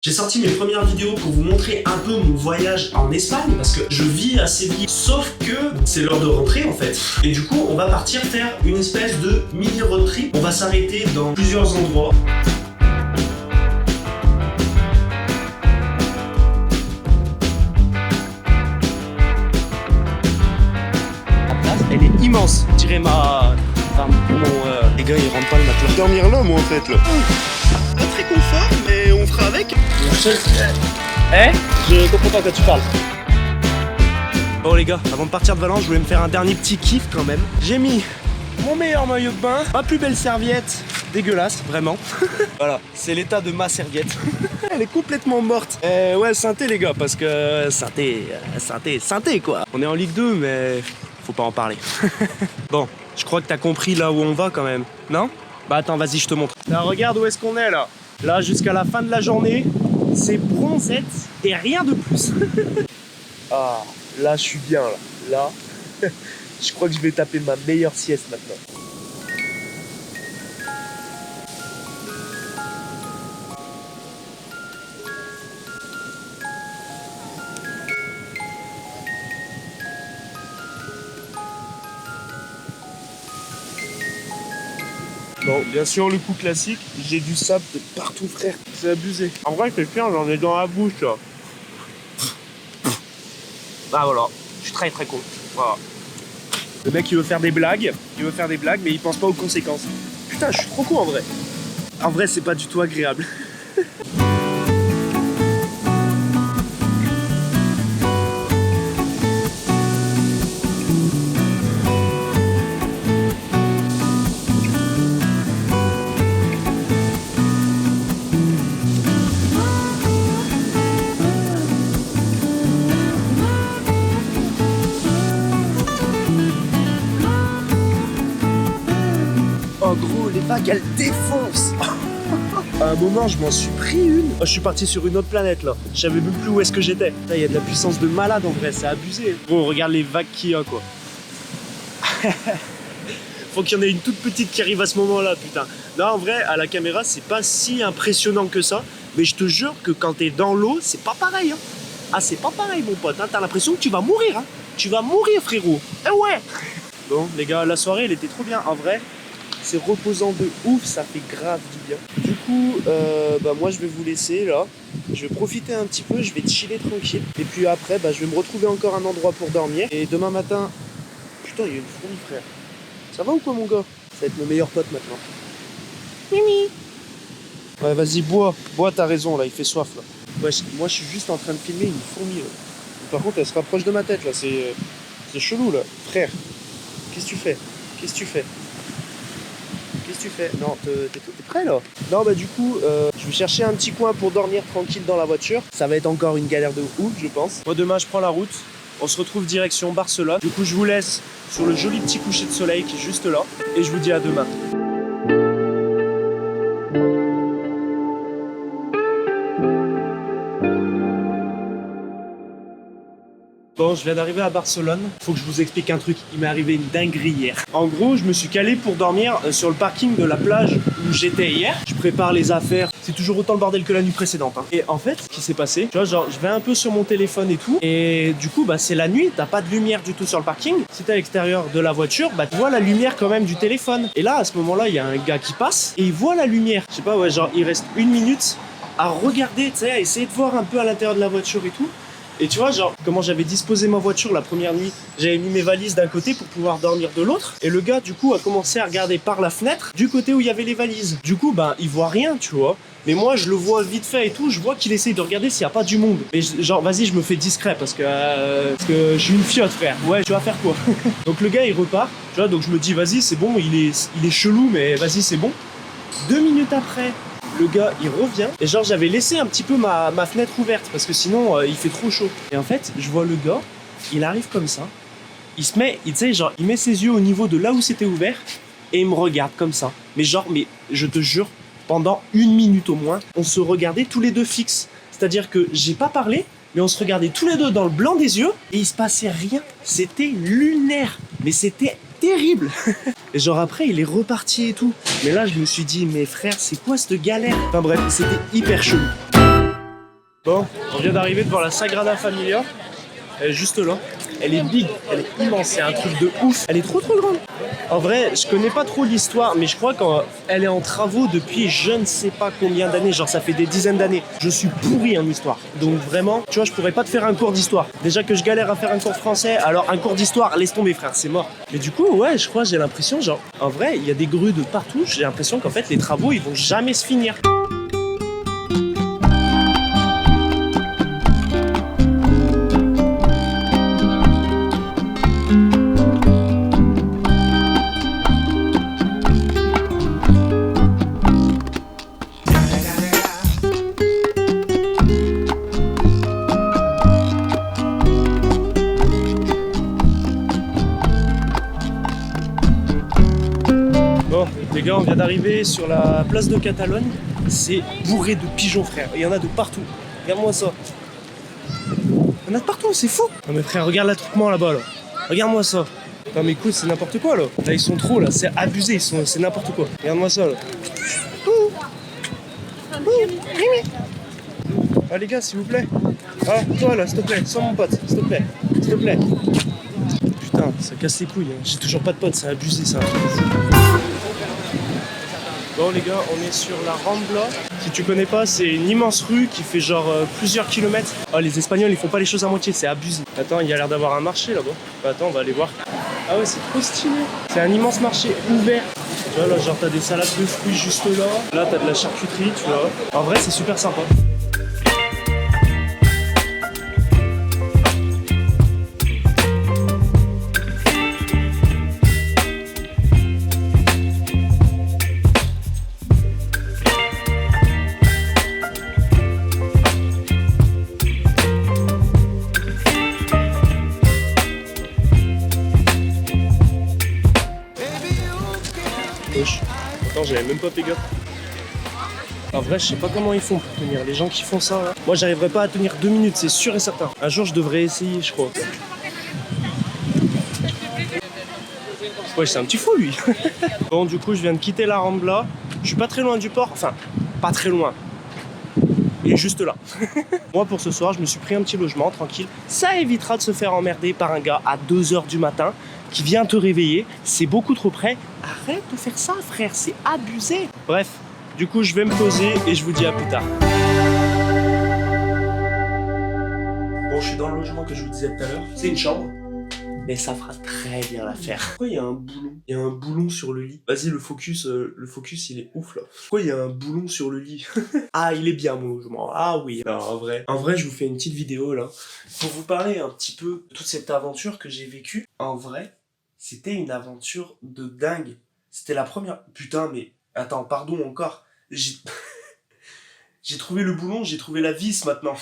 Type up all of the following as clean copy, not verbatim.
J'ai sorti mes premières vidéos pour vous montrer un peu mon voyage en Espagne parce que je vis à Séville, sauf que c'est l'heure de rentrer en fait. Et du coup, on va partir faire une espèce de mini road trip. On va s'arrêter dans plusieurs endroits. La place, elle est immense. Je dirais les gars, ils rentrent pas le matelas. Dormir là, moi en fait là. Pas très confort, mais on fera avec. Je comprends pas quand tu parles. Bon les gars, avant de partir de Valence, je voulais me faire un dernier petit kiff quand même. J'ai mis mon meilleur maillot de bain, ma plus belle serviette, dégueulasse, vraiment. Voilà, c'est l'état de ma serviette. Elle est complètement morte. Ouais, synthé les gars, parce que synthé quoi. On est en Ligue 2, mais faut pas en parler. Bon, je crois que t'as compris là où on va quand même, non? Bah attends, vas-y, je te montre. Là, regarde où est-ce qu'on est là. Là, jusqu'à la fin de la journée, c'est bronzette et rien de plus. Ah, là, je suis bien là. Là, je crois que je vais taper ma meilleure sieste maintenant. Bon, bien sûr, le coup classique, j'ai du sable de partout, frère. C'est abusé. En vrai, c'est chiant, j'en ai dans la bouche, là. Ah, voilà. Je suis très, très con. Voilà. Le mec, il veut faire des blagues, mais il pense pas aux conséquences. Putain, je suis trop con, en vrai. En vrai, c'est pas du tout agréable. Oh gros, les vagues elles défoncent. À un moment je m'en suis pris une. Oh, je suis parti sur une autre planète là. Je savais même plus où est-ce que j'étais. Il y a de la puissance de malade en vrai, c'est abusé. Bon, regarde les vagues qu'il y a quoi. Faut qu'il y en ait une toute petite qui arrive à ce moment-là, putain. Non, en vrai, à la caméra, c'est pas si impressionnant que ça. Mais je te jure que quand t'es dans l'eau, c'est pas pareil. Hein. Ah, c'est pas pareil, mon pote. Hein. T'as l'impression que tu vas mourir. Hein. Tu vas mourir, frérot. Eh ouais. Bon, les gars, la soirée, elle était trop bien. En vrai, c'est reposant de ouf, ça fait grave du bien. Du coup, moi je vais vous laisser là. Je vais profiter un petit peu, je vais chiller tranquille. Et puis après, je vais me retrouver encore un endroit pour dormir. Et demain matin... Putain, il y a une fourmi, frère. Ça va ou quoi, mon gars? Ça va être mon meilleur pote maintenant. Mimi. Ouais, vas-y, bois. Bois, t'as raison, là, il fait soif, là. Ouais, moi, je suis juste en train de filmer une fourmi, là. Par contre, elle se rapproche de ma tête, là. C'est chelou, là. Frère, qu'est-ce que tu fais? Qu'est-ce que tu fais? Qu'est-ce que tu fais? Non, t'es prêt là? Non, du coup, je vais chercher un petit coin pour dormir tranquille dans la voiture. Ça va être encore une galère de ouf, je pense. Moi, demain, je prends la route. On se retrouve direction Barcelone. Du coup, je vous laisse sur le joli petit coucher de soleil qui est juste là. Et je vous dis à demain. Bon, je viens d'arriver à Barcelone. Faut que je vous explique un truc. Il m'est arrivé une dinguerie hier. En gros, je me suis calé pour dormir sur le parking de la plage où j'étais hier. Je prépare les affaires. C'est toujours autant le bordel que la nuit précédente. Hein. Et en fait, ce qui s'est passé, tu vois, genre, je vais un peu sur mon téléphone et tout. Et du coup, c'est la nuit. T'as pas de lumière du tout sur le parking. Si t'es à l'extérieur de la voiture, tu vois la lumière quand même du téléphone. Et là, à ce moment-là, il y a un gars qui passe et il voit la lumière. Je sais pas, ouais, genre, il reste 1 minute à regarder, tu sais, à essayer de voir un peu à l'intérieur de la voiture et tout. Et tu vois, genre, comment j'avais disposé ma voiture la première nuit, j'avais mis mes valises d'un côté pour pouvoir dormir de l'autre. Et le gars, du coup, a commencé à regarder par la fenêtre du côté où il y avait les valises. Du coup, il voit rien, tu vois. Mais moi, je le vois vite fait et tout, je vois qu'il essaye de regarder s'il n'y a pas du monde. Mais genre, vas-y, je me fais discret parce que je suis une fiotte, frère. Ouais, tu vas faire quoi? Donc le gars, il repart, tu vois, donc je me dis, vas-y, c'est bon, il est chelou, mais vas-y, c'est bon. 2 minutes après... Le gars, il revient. Et genre, j'avais laissé un petit peu ma fenêtre ouverte parce que sinon, il fait trop chaud. Et en fait, je vois le gars, il arrive comme ça. Il se met, tu sais, genre, il met ses yeux au niveau de là où c'était ouvert et il me regarde comme ça. Mais genre, je te jure, pendant 1 minute au moins, on se regardait tous les deux fixes. C'est-à-dire que j'ai pas parlé, mais on se regardait tous les deux dans le blanc des yeux et il se passait rien. C'était lunaire. Mais c'était terrible. Et genre après, il est reparti et tout. Mais là, je me suis dit, mais frère, c'est quoi cette galère? Enfin bref, c'était hyper chelou. Bon, on vient d'arriver devant la Sagrada Familia. Elle est juste là. Elle est big, elle est immense, c'est un truc de ouf. Elle est trop grande. En vrai, je connais pas trop l'histoire, mais je crois qu'elle est en travaux depuis je ne sais pas combien d'années. Genre, ça fait des dizaines d'années. Je suis pourri en histoire. Donc vraiment, tu vois, je pourrais pas te faire un cours d'histoire. Déjà que je galère à faire un cours de français, alors un cours d'histoire, laisse tomber frère, c'est mort. Mais du coup, ouais, je crois, j'ai l'impression, genre, en vrai, il y a des grues de partout. J'ai l'impression qu'en fait, les travaux, ils vont jamais se finir. Bon, les gars, on vient d'arriver sur la place de Catalogne. C'est bourré de pigeons, frère. Il y en a de partout. Regarde-moi ça. Il y en a de partout, c'est fou. Non mais frère, regarde l'attroupement là-bas, là. Regarde-moi ça. Non mais écoute, c'est n'importe quoi, là. Là, ils sont trop, là. C'est abusé, c'est n'importe quoi. Regarde-moi ça, là. Ah les gars, s'il vous plaît. Ah, toi, là, s'il te plaît. Sans mon pote, s'il te plaît. S'il te plaît. Putain, ça casse les couilles. Hein. J'ai toujours pas de pote, c'est abusé, ça. Bon les gars, on est sur la Rambla. Si tu connais pas, c'est une immense rue qui fait genre plusieurs kilomètres. Oh, les Espagnols, ils font pas les choses à moitié, c'est abusé. Attends, il y a l'air d'avoir un marché là-bas. Bah, attends, on va aller voir. Ah ouais, c'est trop stylé. C'est un immense marché ouvert. Tu vois, là, genre, t'as des salades de fruits juste là. Là, t'as de la charcuterie, tu vois. En vrai, c'est super sympa. Attends, j'avais même pas fait gaffe. En vrai, je sais pas comment ils font pour tenir. Les gens qui font ça, là. Moi, j'arriverai pas à tenir 2 minutes, c'est sûr et certain. Un jour, je devrais essayer, je crois. Ouais, c'est un petit fou, lui. Bon, du coup, je viens de quitter la Rambla. Je suis pas très loin du port. Enfin, pas très loin. Il est juste là. Moi, pour ce soir, je me suis pris un petit logement, tranquille. Ça évitera de se faire emmerder par un gars à 2 h du matin qui vient te réveiller. C'est beaucoup trop près. Arrête de faire ça, frère, c'est abusé. Bref, du coup, je vais me poser et je vous dis à plus tard. Bon, je suis dans le logement que je vous disais tout à l'heure. C'est une chambre. Mais ça fera très bien l'affaire. Pourquoi il y a un boulon? Il y a un boulon sur le lit. Vas-y, le focus, il est ouf là. Pourquoi il y a un boulon sur le lit? Ah, il est bien mon logement. Ah oui. Non, en vrai, je vous fais une petite vidéo là pour vous parler un petit peu de toute cette aventure que j'ai vécue. En vrai, c'était une aventure de dingue. C'était la première. Putain, mais attends, pardon encore. J'ai trouvé le boulon, j'ai trouvé la vis maintenant.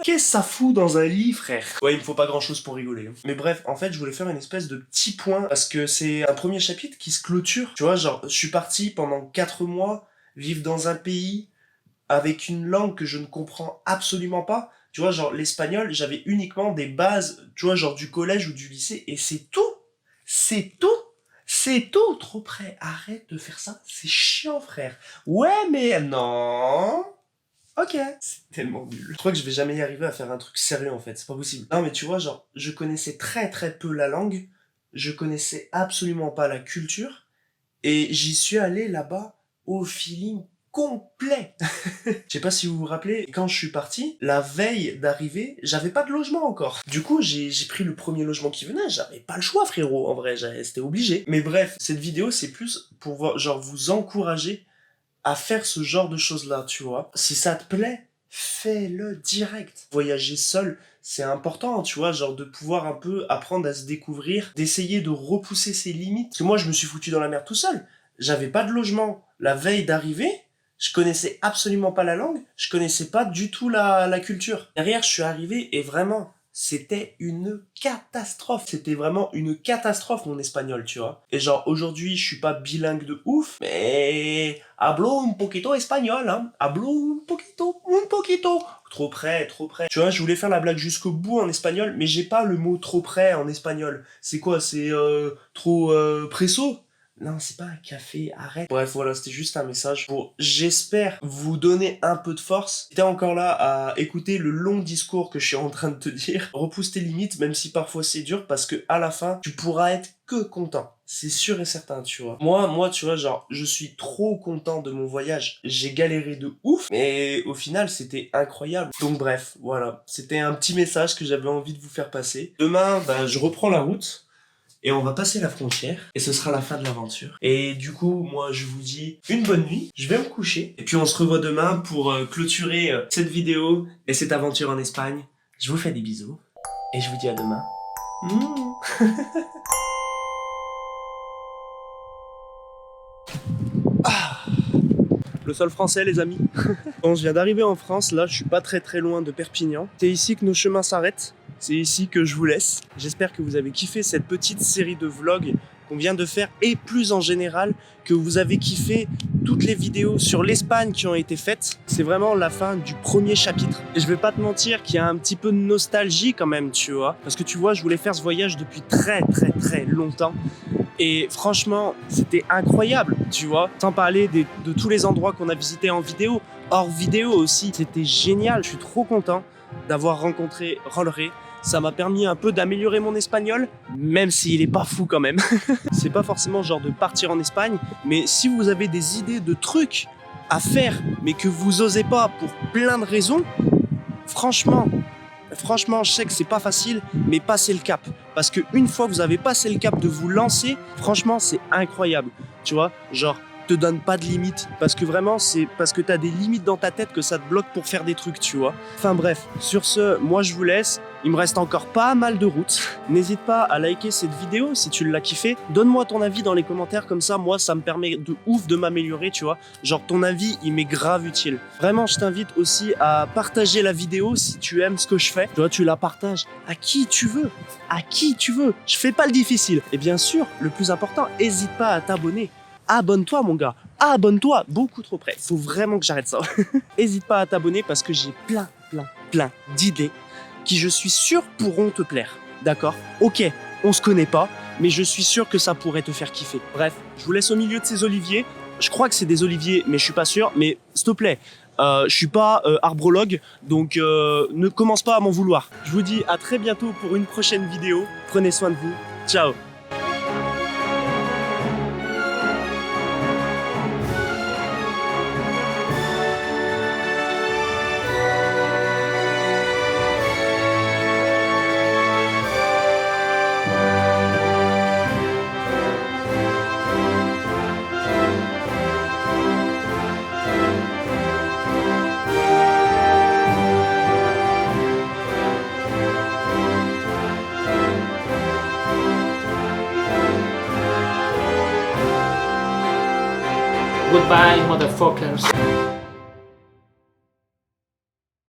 Qu'est-ce que ça fout dans un lit, frère? Ouais, il me faut pas grand-chose pour rigoler. Hein. Mais bref, en fait, je voulais faire une espèce de petit point parce que c'est un premier chapitre qui se clôture. Tu vois, genre, je suis parti pendant 4 mois vivre dans un pays avec une langue que je ne comprends absolument pas. Tu vois, genre, l'espagnol, j'avais uniquement des bases, tu vois, genre du collège ou du lycée et c'est tout. C'est tout. C'est tout. Trop près. Arrête de faire ça. C'est chiant, frère. Ouais, mais non. Ok. C'est tellement nul. Je crois que je vais jamais y arriver à faire un truc sérieux en fait, c'est pas possible. Non mais tu vois, genre, je connaissais très très peu la langue, je connaissais absolument pas la culture, et j'y suis allé là-bas au feeling complet. Je sais pas si vous vous rappelez, quand je suis parti, la veille d'arriver, j'avais pas de logement encore. Du coup, j'ai pris le premier logement qui venait, j'avais pas le choix frérot, en vrai, c'était obligé. Mais bref, cette vidéo c'est plus pour genre vous encourager à faire ce genre de choses-là, tu vois. Si ça te plaît, fais-le direct. Voyager seul, c'est important, tu vois, genre de pouvoir un peu apprendre à se découvrir, d'essayer de repousser ses limites. Parce que moi, je me suis foutu dans la merde tout seul. J'avais pas de logement la veille d'arriver, je connaissais absolument pas la langue, je connaissais pas du tout la culture. Derrière, je suis arrivé et vraiment, c'était une catastrophe. C'était vraiment une catastrophe mon espagnol, tu vois. Et genre aujourd'hui, je suis pas bilingue de ouf, mais hablo un poquito espagnol, hein. Hablo un poquito. Trop près, trop près. Tu vois, je voulais faire la blague jusqu'au bout en espagnol, mais j'ai pas le mot trop près en espagnol. C'est quoi? C'est trop presso? Non, c'est pas un café, arrête. Bref, voilà, c'était juste un message pour, j'espère, vous donner un peu de force. Si t'es encore là à écouter le long discours que je suis en train de te dire, repousse tes limites, même si parfois c'est dur, parce que à la fin, tu pourras être que content. C'est sûr et certain, tu vois. Moi, tu vois, genre, je suis trop content de mon voyage. J'ai galéré de ouf, mais au final, c'était incroyable. Donc bref, voilà. C'était un petit message que j'avais envie de vous faire passer. Demain, je reprends la route. Et on va passer la frontière, et ce sera la fin de l'aventure. Et du coup, moi, je vous dis une bonne nuit, je vais me coucher, et puis on se revoit demain pour clôturer cette vidéo et cette aventure en Espagne. Je vous fais des bisous, et je vous dis à demain. Le sol français, les amis. Bon, je viens d'arriver en France, là, je suis pas très loin de Perpignan. C'est ici que nos chemins s'arrêtent. C'est ici que je vous laisse. J'espère que vous avez kiffé cette petite série de vlogs qu'on vient de faire et plus en général, que vous avez kiffé toutes les vidéos sur l'Espagne qui ont été faites. C'est vraiment la fin du premier chapitre. Et je vais pas te mentir qu'il y a un petit peu de nostalgie quand même, tu vois. Parce que tu vois, je voulais faire ce voyage depuis très longtemps. Et franchement, c'était incroyable, tu vois. Sans parler de tous les endroits qu'on a visités en vidéo, hors vidéo aussi. C'était génial. Je suis trop content d'avoir rencontré Rolleré. Ça m'a permis un peu d'améliorer mon espagnol, même s'il est pas fou quand même. C'est pas forcément genre de partir en Espagne, mais si vous avez des idées de trucs à faire, mais que vous osez pas pour plein de raisons, franchement, je sais que c'est pas facile, mais passez le cap. Parce que une fois que vous avez passé le cap de vous lancer, franchement, c'est incroyable. Tu vois, genre, te donne pas de limites, parce que vraiment c'est parce que t'as des limites dans ta tête que ça te bloque pour faire des trucs, tu vois. Enfin bref, sur ce, moi je vous laisse. Il me reste encore pas mal de route. N'hésite pas à liker cette vidéo si tu l'as kiffé. Donne-moi ton avis dans les commentaires, comme ça moi ça me permet de ouf de m'améliorer, tu vois. Genre ton avis il m'est grave utile. Vraiment je t'invite aussi à partager la vidéo si tu aimes ce que je fais. Tu vois, tu la partages à qui tu veux. À qui tu veux. Je fais pas le difficile. Et bien sûr, le plus important, n'hésite pas à t'abonner. Abonne-toi mon gars, abonne-toi, beaucoup trop près, faut vraiment que j'arrête ça. N'hésite pas à t'abonner parce que j'ai plein d'idées qui je suis sûr pourront te plaire, d'accord? Ok, on se connaît pas, mais je suis sûr que ça pourrait te faire kiffer. Bref, je vous laisse au milieu de ces oliviers, je crois que c'est des oliviers mais je suis pas sûr, mais s'il te plaît, je suis pas arbrologue, donc ne commence pas à m'en vouloir. Je vous dis à très bientôt pour une prochaine vidéo, prenez soin de vous, ciao. Goodbye, motherfuckers.